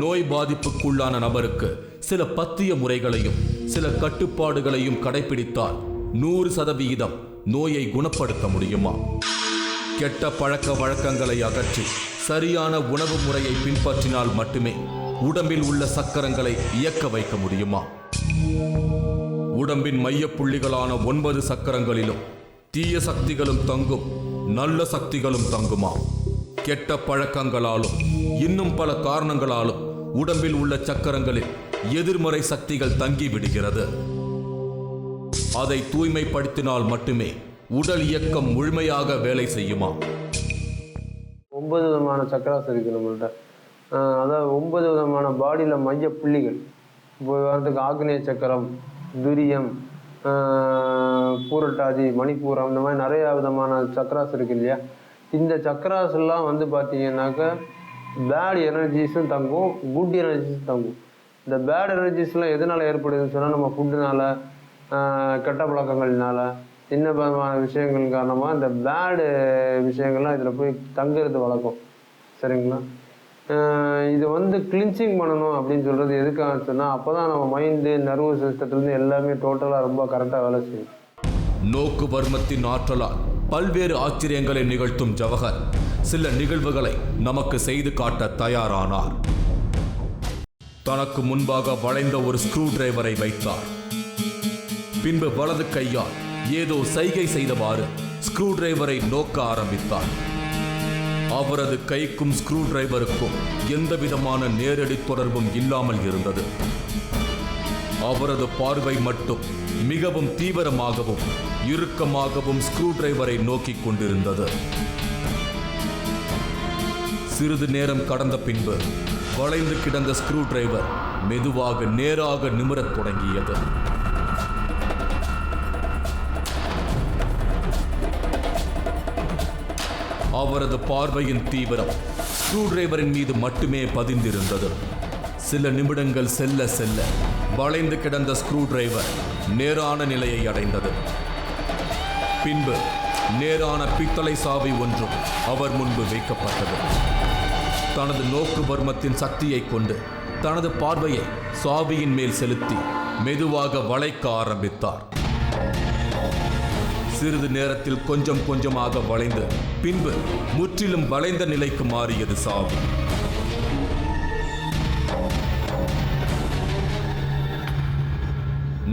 நோய் பாதிப்புக்குள்ளான நபருக்கு சில பத்திய முறைகளையும் சில கட்டுப்பாடுகளையும் கடைபிடித்தால் 100% நோயை குணப்படுத்த முடியுமா? கெட்ட பழக்க வழக்கங்களை அகற்றி சரியான உணவு முறையை பின்பற்றினால் மட்டுமே உடம்பில் உள்ள சக்கரங்களை இயக்க வைக்க முடியுமா? உடம்பின் மையப்புள்ளிகளான 9 சக்கரங்களிலும் தீய சக்திகளும் தங்கும், நல்ல சக்திகளும் தங்குமா? கெட்ட பழக்கங்களாலும் இன்னும் பல காரணங்களாலும் உடம்பில் உள்ள சக்கரங்களில் எதிர்மறை சக்திகள் தங்கி விடுகிறது. அதை தூய்மைப்படுத்தினால் மட்டுமே உடல் இயக்கம் முழுமையாக வேலை செய்யுமா? 9 விதமான சக்கராஸ் இருக்குது நம்மள்கிட்ட. அதாவது 9 விதமான பாடியில் மைய புள்ளிகள். இப்போ உதாரணத்துக்கு ஆக்னேய சக்கரம், துரியம், பூரட்டாதி, மணிப்பூரம், இந்த மாதிரி நிறையா விதமான சக்கராஸ் இருக்கு இல்லையா? இந்த சக்கராஸ் எல்லாம் வந்து பார்த்தீங்கன்னாக்கா பேட் எனர்ஜிஸும் தங்கும், குட் எனர்ஜிஸும் தங்கும். இந்த பேட் எனர்ஜிஸ்லாம் எதனால் ஏற்படுதுன்னு சொன்னால் நம்ம ஃபுட்டுனால, கெட்ட பழக்கங்கள்னால, சின்ன விதமான விஷயங்கள் காரணமாக இந்த பேடு விஷயங்கள்லாம் இதில் போய் தங்குறது வழக்கம். சரிங்களா? இதை வந்து கிளின்சிங் பண்ணணும் அப்படின்னு சொல்கிறது எதுக்காக சொன்னால் அப்போ தான் நம்ம மைண்டு, நர்வஸ் சிஸ்டத்துலேருந்து எல்லாமே டோட்டலாக ரொம்ப கரெக்டாக வேலை செய்யும். நோக்கு வர்மத்தின் ஆற்றலால் பல்வேறு ஆச்சரியங்களை நிகழ்த்தும் ஜவஹர் சில நிகழ்வுகளை நமக்கு செய்து காட்ட தயாரானார். தனக்கு முன்பாக வளைந்த ஒரு ஸ்க்ரூ டிரைவரை வைத்தார். பின்பு வலது கையால் ஏதோ சைகை செய்தவாறு ஸ்க்ரூ டிரைவரை நோக்க ஆரம்பித்தார். அவரது கைக்கும் ஸ்க்ரூ டிரைவருக்கும் எந்த விதமான நேரடி தொடர்பும் இல்லாமல் இருந்தது. அவரது பார்வை மட்டும் மிகவும் தீவிரமாகவும் இறுக்கமாகவும் ஸ்க்ரூ டிரைவரை நோக்கிக் கொண்டிருந்தது. சிறிது நேரம் கடந்த பின்பு வளைந்து கிடந்த ஸ்க்ரூ டிரைவர் மெதுவாக நேராக நிமிரத் தொடங்கியது. அவரது பார்வையின் தீவிரம் ஸ்க்ரூ டிரைவரின் மீது மட்டுமே பதிந்திருந்தது. சில நிமிடங்கள் செல்ல செல்ல வளைந்து கிடந்த ஸ்க்ரூ டிரைவர் நேரான நிலையை அடைந்தது. பின்பு நேரான பித்தளை சாவி ஒன்றும் அவர் முன்பு வைக்கப்பட்டது. தனது நோக்கு வர்மத்தின் சக்தியை கொண்டு தனது பார்வையை சாவியின் மேல் செலுத்தி மெதுவாக வளைக்க ஆரம்பித்தார். சிறிது நேரத்தில் கொஞ்சம் கொஞ்சமாக வளைந்து பின்பு முற்றிலும் வளைந்த நிலைக்கு மாறியது சாவி.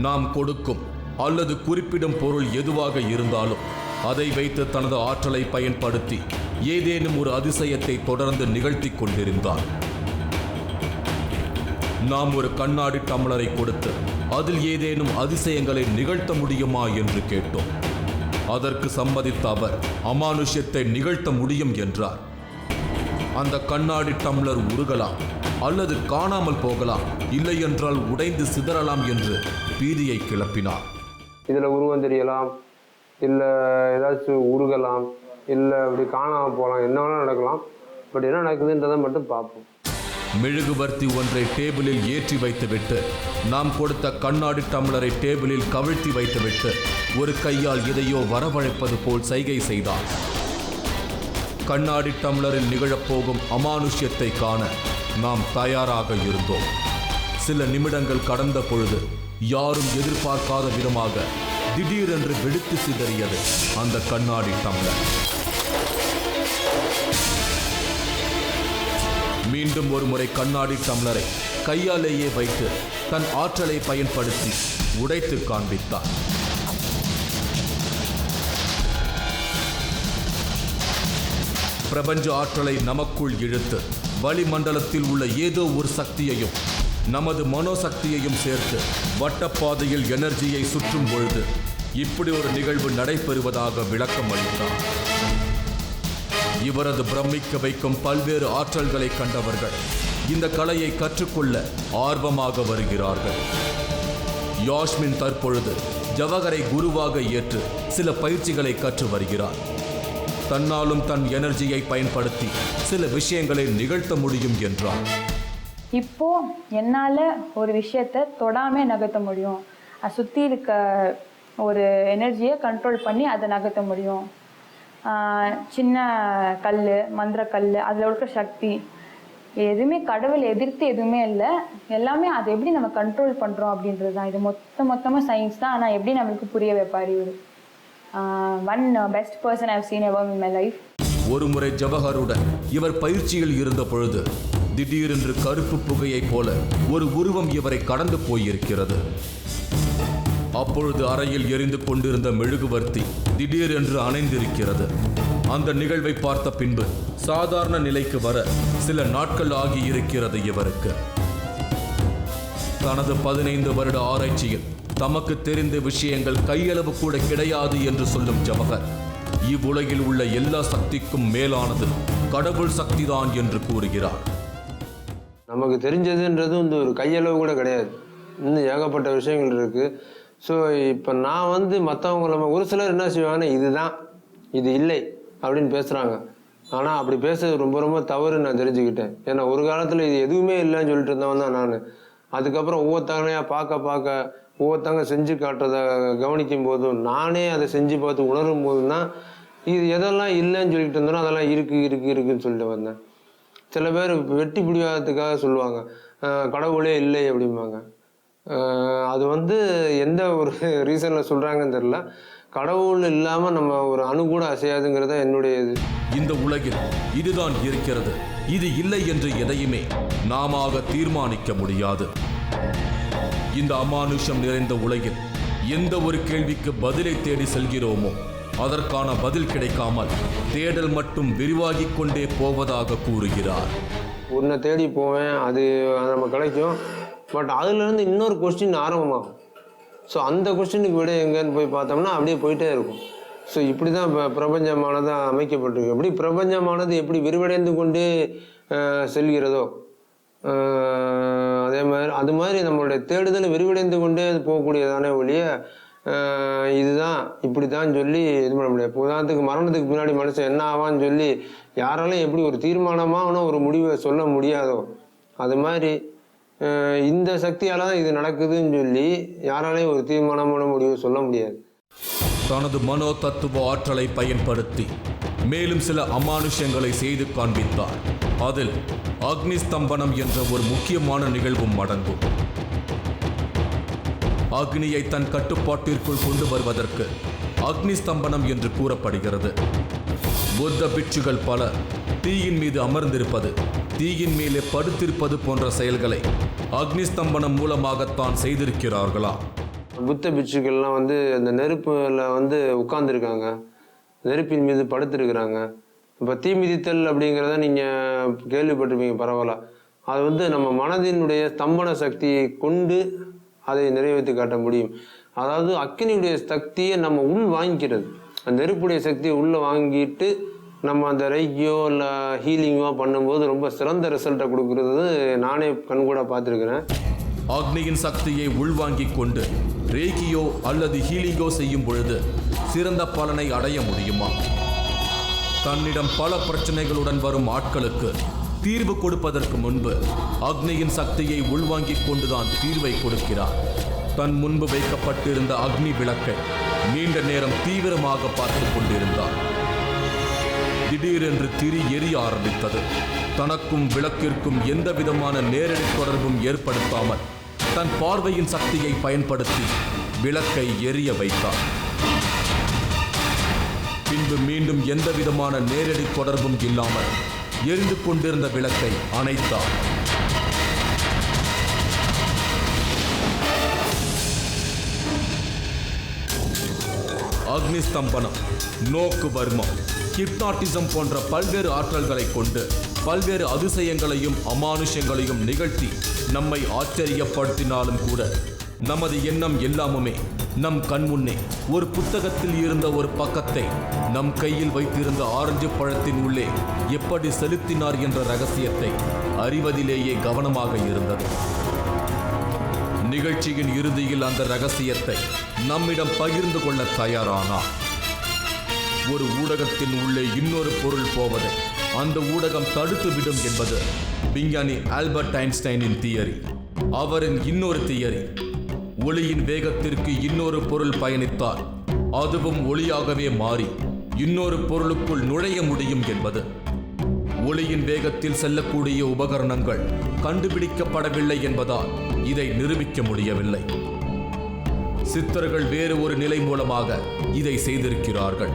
நாம் கொடுக்கும் அல்லது குறிப்பிடும் பொருள் எதுவாக இருந்தாலும் அதை வைத்து தனது ஆற்றலை பயன்படுத்தி ஏதேனும் ஒரு அதிசயத்தை தொடர்ந்து நிகழ்த்தி கொண்டிருந்தார். நாம் ஒரு கண்ணாடி டம்ளரை கொடுத்து அதில் ஏதேனும் அதிசயங்களை நிகழ்த்த முடியுமா என்று கேட்டோம். அதற்கு சம்மதித்த அவர் அமானுஷ்யத்தை நிகழ்த்த முடியும் என்றார். அந்த கண்ணாடி டம்ளர் உருகலாம் அல்லது காணாமல் போகலாம், இல்லை என்றால் உடைந்து சிதறலாம் என்று பீதியை கிளப்பினார். இதில் உருவம் தெரியலாம், இல்லை ஏதாச்சும் உருகலாம், இல்லை அப்படி காணாமல் போகலாம், என்ன வேணால் நடக்கலாம். பட் என்ன நடக்குதுன்றதை மட்டும் பார்ப்போம். மெழுகுவர்த்தி ஒன்றை டேபிளில் ஏற்றி வைத்துவிட்டு நாம் கொடுத்த கண்ணாடி டம்ளரை டேபிளில் கவிழ்த்தி வைத்துவிட்டு ஒரு கையால் எதையோ வரவழைப்பது போல் சைகை செய்தார். கண்ணாடி டம்ளரில் நிகழப்போகும் அமானுஷ்யத்தை காண நாம் தயாராக இருந்தோம். சில நிமிடங்கள் கடந்த பொழுது யாரும் எதிர்பார்க்காத விதமாக திடீரென்று வெடித்து சிதறியது அந்த கண்ணாடி டம்ளர். மீண்டும் ஒரு முறை கண்ணாடி டம்ளரை கையாலேயே வைத்து தன் ஆற்றலை பயன்படுத்தி உடைத்து காண்பித்தார். பிரபஞ்ச ஆற்றலை நமக்குள் இழுத்து வளிமண்டலத்தில் உள்ள ஏதோ ஒரு சக்தியையும் நமது மனோசக்தியையும் சேர்த்து வட்டப்பாதையில் எனர்ஜியை சுற்றும் பொழுது இப்படி ஒரு நிகழ்வு நடைபெறுவதாக விளக்கம் அளித்தார். இவரது பிரமிக்க வைக்கும் பல்வேறு ஆற்றல்களை கண்டவர்கள் இந்த கலையை கற்றுக்கொள்ள ஆர்வமாக வருகிறார்கள். யாஸ்மின் தற்பொழுது ஜவஹரை குருவாக ஏற்று சில பயிற்சிகளை கற்று வருகிறார். தன்னாலும் தன் எனர்ஜியை பயன்படுத்தி சில விஷயங்களை நிகழ்த்த முடியும் என்றார். இப்போ என்னால் ஒரு விஷயத்தை தொடாமல் நகர்த்த முடியும். அது சுற்றி இருக்க ஒரு எனர்ஜியை கண்ட்ரோல் பண்ணி அதை நகர்த்த முடியும். சின்ன கல், மந்திர கல், அதில் இருக்கிற சக்தி எதுவுமே கடவுள் எதிர்த்து எதுவுமே இல்லை. எல்லாமே அதை எப்படி நம்ம கண்ட்ரோல் பண்ணுறோம் அப்படின்றது தான். இது மொத்தமாக சயின்ஸ் தான். ஆனால் எப்படி நம்மளுக்கு புரிய வைப்பார் இவர். One best person I have seen ever in my life. ஒரு முறை ஜவஹருடன் இவர் பயிற்சியில் இருந்த பொழுது திடீரென்று கருப்பு புகையைப் போல ஒரு உருவம் இவரை கடந்து போயிருக்கிறது. அப்பொழுது அறையில் எரிந்து கொண்டிருந்த மெழுகுவர்த்தி திடீரென்று அணைந்திருக்கிறது. அந்த நிகழ்வை பார்த்த பின்பு சாதாரண நிலைக்கு வர சில நாட்கள் ஆகியிருக்கிறது இவருக்கு. தனது 15 வருட ஆராய்ச்சியில் தமக்கு தெரிந்த விஷயங்கள் கையளவு கூட கிடையாது என்று சொல்லும் ஜவஹர் இவ்வுலகில் உள்ள எல்லா சக்திக்கும் மேலானது கடவுள் சக்திதான் என்று கூறுகிறார். நமக்கு தெரிஞ்சதுன்றது வந்து ஒரு கையளவு கூட கிடையாது. இன்னும் ஏகப்பட்ட விஷயங்கள் இருக்குது. ஸோ இப்போ நான் மற்றவங்க ஒரு சிலர் என்ன செய்வாங்கன்னா இதுதான், இது இல்லை அப்படின்னு பேசுகிறாங்க. ஆனால் அப்படி பேசுறது ரொம்ப ரொம்ப தவறு நான் தெரிஞ்சுக்கிட்டேன். ஏன்னா ஒரு காலத்தில் இது எதுவுமே இல்லைன்னு சொல்லிட்டு இருந்தவன் தான் நான். அதுக்கப்புறம் ஒவ்வொருத்தவங்களையாக பார்க்க ஒவ்வொருத்தவங்க செஞ்சு காட்டுறதை கவனிக்கும் போதும் நானே அதை செஞ்சு பார்த்து உணரும் போதும் தான் இது எதெல்லாம் இல்லைன்னு சொல்லிட்டு இருந்தோன்னா அதெல்லாம் இருக்குன்னு சொல்லிட்டு வந்தேன். சில பேர் வெட்டி பிடிவாதத்துக்காக சொல்லுவாங்க கடவுளே இல்லை அப்படிம்பாங்க. அது எந்த ஒரு ரீசனில் சொல்கிறாங்கன்னு தெரில. கடவுள் இல்லாமல் நம்ம ஒரு அணு கூட அசையாதுங்கிறத என்னுடைய இது. இந்த உலகில் இதுதான் இருக்கிறது, இது இல்லை என்று எதையுமே நாம தீர்மானிக்க முடியாது. இந்த அமானுஷம் நிறைந்த உலகில் எந்த ஒரு கேள்விக்கு பதிலை தேடி செல்கிறோமோ அதற்கான பதில் கிடைக்காமல் தேடல் மட்டும் விரிவாகிக் கொண்டே போவதாக கூறுகிறார். ஒன்றை தேடி போவேன், அது நம்ம கிடைக்கும். பட் அதுலேருந்து இன்னொரு கொஸ்டின் ஆரம்பமாகும். ஸோ அந்த கொஸ்டினுக்கு விட எங்கேன்னு போய் பார்த்தோம்னா அப்படியே போயிட்டே இருக்கும். ஸோ இப்படி தான் இப்போ பிரபஞ்சமானது அமைக்கப்பட்டிருக்கு. எப்படி பிரபஞ்சமானது எப்படி விரிவடைந்து கொண்டு செல்கிறதோ அது மாதிரி நம்மளுடைய தேடுதல் விரிவடைந்து கொண்டே போகக்கூடியதானே ஒழிய இதுதான் இப்படி தான் சொல்லி இது பண்ண முடியாது. உதாரணத்துக்கு மரணத்துக்கு பின்னாடி மனுஷன் என்ன ஆவான்னு சொல்லி யாராலையும் எப்படி ஒரு தீர்மானமான ஒரு முடிவை சொல்ல முடியாதோ அது மாதிரி இந்த சக்தியால தான் இது நடக்குதுன்னு சொல்லி யாராலையும் ஒரு தீர்மானமான முடிவை சொல்ல முடியாது. தனது மனோ தத்துவ ஆற்றலை பயன்படுத்தி மேலும் சில அமானுஷ்யங்களை செய்து காண்பித்தார். அதில் அக்னி ஸ்தம்பனம் என்ற ஒரு முக்கியமான நிகழ்வும் அடங்கும். அக்னியை தன் கட்டுப்பாட்டிற்குள் கொண்டு வருவதற்கு அக்னி ஸ்தம்பனம் என்று கூறப்படுகிறது. புத்த பிட்சுகள் பலர் தீயின் மீது அமர்ந்திருப்பது, தீயின் மேலே படுத்திருப்பது போன்ற செயல்களை அக்னி ஸ்தம்பனம் மூலமாகத்தான் செய்திருக்கிறார்களா? புத்த பிட்சுக்கள்லாம் வந்து அந்த நெருப்பில் வந்து உட்கார்ந்துருக்காங்க, நெருப்பின் மீது படுத்திருக்கிறாங்க. இப்போ தீ மிதித்தல் அப்படிங்கிறத நீங்கள் கேள்விப்பட்டிருப்பீங்க பரவாயில்ல. அது வந்து நம்ம மனதினுடைய ஸ்தம்பன சக்தியை கொண்டு அதை நிறைவேற்றி காட்ட முடியும். அதாவது அக்கினியுடைய சக்தியை நம்ம உள் வாங்கிக்கிறது, அந்த நெருப்புடைய சக்தியை உள்ளே வாங்கிட்டு நம்ம அந்த ரைக்கியோ இல்லை ஹீலிங்கோ பண்ணும்போது ரொம்ப சிறந்த ரிசல்ட்டை கொடுக்குறது நானே கண்கூட பார்த்துருக்குறேன். அக்னியின் சக்தியை உள்வாங்கிக் கொண்டு ரேக்கியோ அல்லது ஹீலிங்கோ செய்யும் பொழுது சிறந்த பலனை அடைய முடியுமா? தன்னிடம் பல பிரச்சனைகளுடன் வரும் ஆட்களுக்கு தீர்வு கொடுப்பதற்கு முன்பு அக்னியின் சக்தியை உள்வாங்கிக் கொண்டுதான் தீர்வை கொடுக்கிறார். தன் முன்பு வைக்கப்பட்டிருந்த அக்னி விளக்கை நீண்ட நேரம் தீவிரமாக பார்த்து கொண்டிருந்தார். திடீரென்று திரி எரிய ஆரம்பித்தது. தனக்கும் விளக்கிற்கும் எந்த விதமான நேரடி தொடர்பும் ஏற்படுத்தாமல் தன் பார்வையின் சக்தியை பயன்படுத்தி விளக்கை எரிய வைத்தார். பின்பு மீண்டும் எந்த விதமான நேரடி தொடர்பும் இல்லாமல் எரிந்து கொண்டிருந்த விளக்கை அணைத்தார். அக்னி ஸ்தம்பனம், நோக்கு வர்மம், ஹிப்னாட்டிசம் போன்ற பல்வேறு ஆற்றல்களை கொண்டு பல்வேறு அதிசயங்களையும் அமானுஷ்யங்களையும் நிகழ்த்தி நம்மை ஆச்சரியப்படுத்தினாலும் கூட நமது எண்ணம் எல்லாமுமே நம் கண்முன்னே ஒரு புத்தகத்தில் இருந்த ஒரு பக்கத்தை நம் கையில் வைத்திருந்த ஆரஞ்சு பழத்தின் உள்ளே எப்படி செலுத்தினார் என்ற ரகசியத்தை அறிவதிலேயே கவனமாக இருந்தது. நிகழ்ச்சியின் இறுதியில் அந்த ரகசியத்தை நம்மிடம் பகிர்ந்து கொள்ள தயாரானார். ஒரு ஊடகத்தின் உள்ளே இன்னொரு பொருள் போவதை அந்த ஊடகம் தடுத்துவிடும் என்பது விஞ்ஞானி ஆல்பர்ட் ஐன்ஸ்டைனின் தியரி. அவரின் இன்னொரு தியரி, ஒளியின் வேகத்திற்கு இன்னொரு பொருள் பயணித்தால் அதுவும் ஒளியாகவே மாறி இன்னொரு பொருளுக்குள் நுழைய முடியும் என்பது. ஒளியின் வேகத்தில் செல்லக்கூடிய உபகரணங்கள் கண்டுபிடிக்கப்படவில்லை என்பதால் இதை நிரூபிக்க முடியவில்லை. சித்தர்கள் வேறு ஒரு நிலை மூலமாக இதை செய்திருக்கிறார்கள்.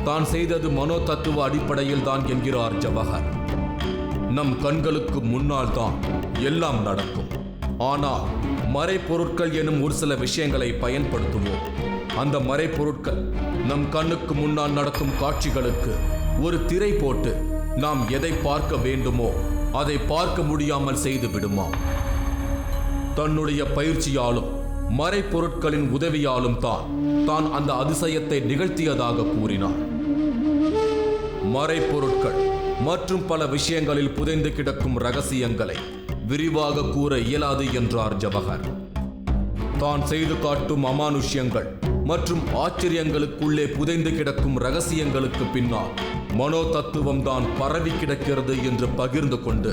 தான் செய்தது மனோ தத்துவ அடிப்படையில் தான் என்கிறார் ஜவஹர். நம் கண்களுக்கு முன்னால் தான் எல்லாம் நடக்கும். ஆனால் மறைப்பொருட்கள் எனும் ஒரு சில விஷயங்களை பயன்படுத்துவோம். அந்த மறைப்பொருட்கள் நம் கண்ணுக்கு முன்னால் நடக்கும் காட்சிகளுக்கு ஒரு திரை போட்டு நாம் எதை பார்க்க வேண்டுமோ அதை பார்க்க முடியாமல் செய்து விடுமா? தன்னுடைய பயிற்சியாலும் மறைப்பொருட்களின் உதவியாலும் தான் அந்த அதிசயத்தை நிகழ்த்தியதாக கூறினார். மறைப்பொருட்கள் மற்றும் பல விஷயங்களில் புதைந்து கிடக்கும் ரகசியங்களை விரிவாக கூற இயலாது என்றார் ஜவஹர். தான் செய்து காட்டும் அமானுஷ்யங்கள் மற்றும் ஆச்சரியங்களுக்குள்ளே புதைந்து கிடக்கும் ரகசியங்களுக்கு பின்னால் மனோ தத்துவம் தான் பரவி கிடக்கிறது என்று பகிர்ந்து கொண்டு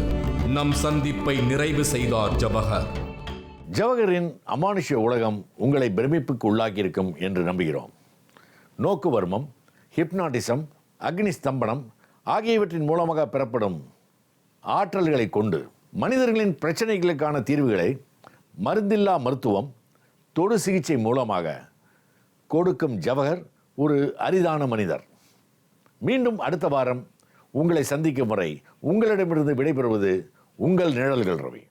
நம் சந்திப்பை நிறைவு செய்தார் ஜவஹர். ஜவஹரின் அமானுஷ்ய உலகம் உங்களை பிரமிப்புக்கு உள்ளாக்கியிருக்கும் என்று நம்புகிறோம். நோக்கு வர்மம், ஹிப்னாட்டிசம், அக்னி ஸ்தம்பனம் ஆகியவற்றின் மூலமாக பெறப்படும் ஆற்றல்களை கொண்டு மனிதர்களின் பிரச்சனைகளுக்கான தீர்வுகளை மருந்தில்லா மருத்துவம், தொடு சிகிச்சை மூலமாக கொடுக்கும் ஜவஹர் ஒரு அரிதான மனிதர். மீண்டும் அடுத்த வாரம் உங்களை சந்திக்கும் வரை உங்களிடமிருந்து விடைபெறுவது உங்கள் நிழல்கள் ரவி.